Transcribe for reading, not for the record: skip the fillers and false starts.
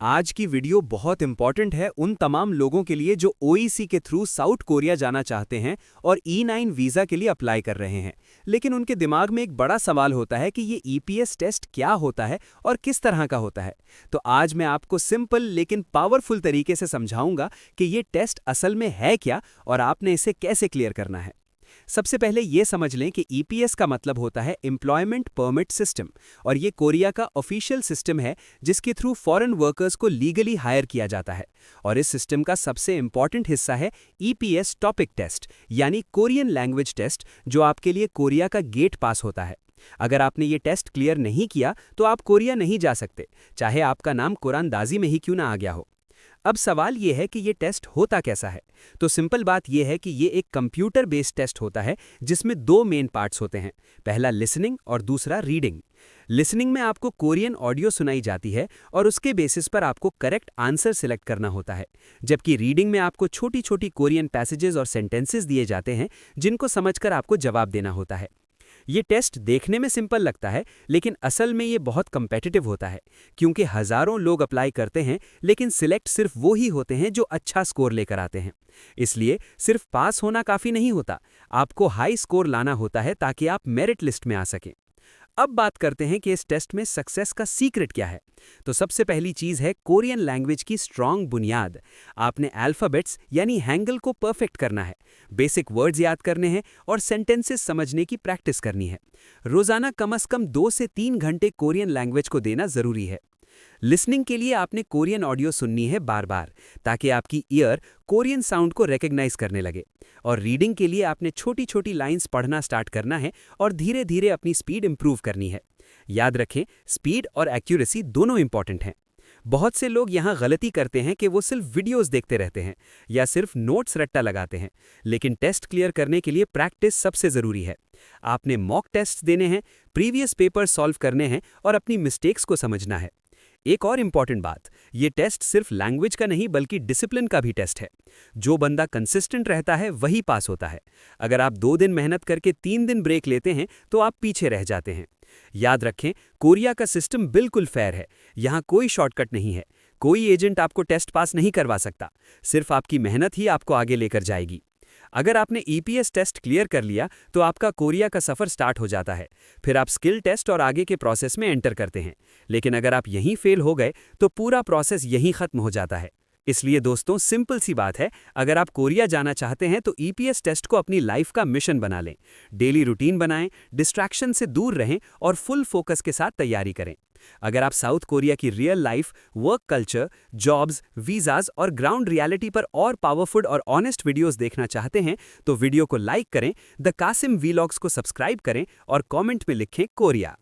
आज की वीडियो बहुत इंपॉर्टेंट है उन तमाम लोगों के लिए जो ओईसी के थ्रू साउथ कोरिया जाना चाहते हैं और E9 वीज़ा के लिए अप्लाई कर रहे हैं। लेकिन उनके दिमाग में एक बड़ा सवाल होता है कि ये ईपीएस टेस्ट क्या होता है और किस तरह का होता है। तो आज मैं आपको सिंपल लेकिन पावरफुल तरीके से समझाऊंगा कि ये टेस्ट असल में है क्या और आपने इसे कैसे क्लियर करना है। सबसे पहले ये समझ लें कि ईपीएस का मतलब होता है एम्प्लॉयमेंट परमिट सिस्टम, और ये कोरिया का ऑफिशियल सिस्टम है जिसके थ्रू फॉरेन वर्कर्स को लीगली हायर किया जाता है। और इस सिस्टम का सबसे इंपॉर्टेंट हिस्सा है ईपीएस टॉपिक टेस्ट, यानी कोरियन लैंग्वेज टेस्ट, जो आपके लिए कोरिया का गेट पास होता है। अगर आपने ये टेस्ट क्लियर नहीं किया तो आप कोरिया नहीं जा सकते, चाहे आपका नाम कुरानदाजी में ही क्यों ना आ गया हो। अब सवाल ये है कि ये टेस्ट होता कैसा है। तो सिंपल बात ये है कि ये एक कंप्यूटर बेस्ड टेस्ट होता है जिसमें दो मेन पार्ट्स होते हैं, पहला लिसनिंग और दूसरा रीडिंग। लिसनिंग में आपको कोरियन ऑडियो सुनाई जाती है और उसके बेसिस पर आपको करेक्ट आंसर सिलेक्ट करना होता है, जबकि रीडिंग में आपको छोटी छोटी कोरियन पैसेजेस और सेंटेंसेस दिए जाते हैं जिनको समझकर आपको जवाब देना होता है। ये टेस्ट देखने में सिंपल लगता है, लेकिन असल में ये बहुत कम्पेटिटिव होता है, क्योंकि हजारों लोग अप्लाई करते हैं लेकिन सिलेक्ट सिर्फ वो ही होते हैं जो अच्छा स्कोर लेकर आते हैं। इसलिए सिर्फ पास होना काफ़ी नहीं होता, आपको हाई स्कोर लाना होता है ताकि आप मेरिट लिस्ट में आ सकें। अब बात करते हैं कि इस टेस्ट में सक्सेस का सीक्रेट क्या है। तो सबसे पहली चीज़ है कोरियन लैंग्वेज की स्ट्रॉन्ग बुनियाद। आपने अल्फ़ाबेट्स यानी हैंगल को परफेक्ट करना है, बेसिक वर्ड्स याद करने हैं और सेंटेंसेस समझने की प्रैक्टिस करनी है। रोज़ाना कम से कम 2 से 3 घंटे कोरियन लैंग्वेज को देना ज़रूरी है। लिसनिंग के लिए आपने कोरियन ऑडियो सुननी है बार बार, ताकि आपकी ईयर कोरियन साउंड को रिकॉग्नाइज करने लगे। और रीडिंग के लिए आपने छोटी छोटी लाइंस पढ़ना स्टार्ट करना है और धीरे धीरे अपनी स्पीड इंप्रूव करनी है। याद रखें, स्पीड और एक्यूरेसी दोनों इंपॉर्टेंट हैं। बहुत से लोग यहाँ गलती करते हैं कि वो सिर्फ वीडियोस देखते रहते हैं या सिर्फ नोट्स रट्टा लगाते हैं, लेकिन टेस्ट क्लियर करने के लिए प्रैक्टिस सबसे ज़रूरी है। आपने मॉक टेस्ट देने हैं, प्रीवियस पेपर सॉल्व करने हैं और अपनी मिस्टेक्स को समझना है। एक और इम्पॉर्टेंट बात, ये टेस्ट सिर्फ लैंग्वेज का नहीं बल्कि डिसिप्लिन का भी टेस्ट है। जो बंदा कंसिस्टेंट रहता है वही पास होता है। अगर आप 2 दिन मेहनत करके 3 दिन ब्रेक लेते हैं तो आप पीछे रह जाते हैं। याद रखें, कोरिया का सिस्टम बिल्कुल फेयर है। यहाँ कोई शॉर्टकट नहीं है। कोई एजेंट आपको टेस्ट पास नहीं करवा सकता, सिर्फ आपकी मेहनत ही आपको आगे लेकर जाएगी। अगर आपने ईपीएस टेस्ट क्लियर कर लिया तो आपका कोरिया का सफ़र स्टार्ट हो जाता है। फिर आप स्किल टेस्ट और आगे के प्रोसेस में एंटर करते हैं। लेकिन अगर आप यहीं फेल हो गए तो पूरा प्रोसेस यहीं ख़त्म हो जाता है। इसलिए दोस्तों, सिंपल सी बात है, अगर आप कोरिया जाना चाहते हैं तो ईपीएस टेस्ट को अपनी लाइफ का मिशन बना लें। डेली रूटीन बनाएं, डिस्ट्रैक्शन से दूर रहें और फुल फोकस के साथ तैयारी करें। अगर आप साउथ कोरिया की real life, work culture, jobs, visas और ग्राउंड रियलिटी पर और पावरफुल और ऑनेस्ट वीडियोस देखना चाहते हैं तो वीडियो को लाइक करें, द कासिम वीलॉग्स को सब्सक्राइब करें और कमेंट में लिखें कोरिया।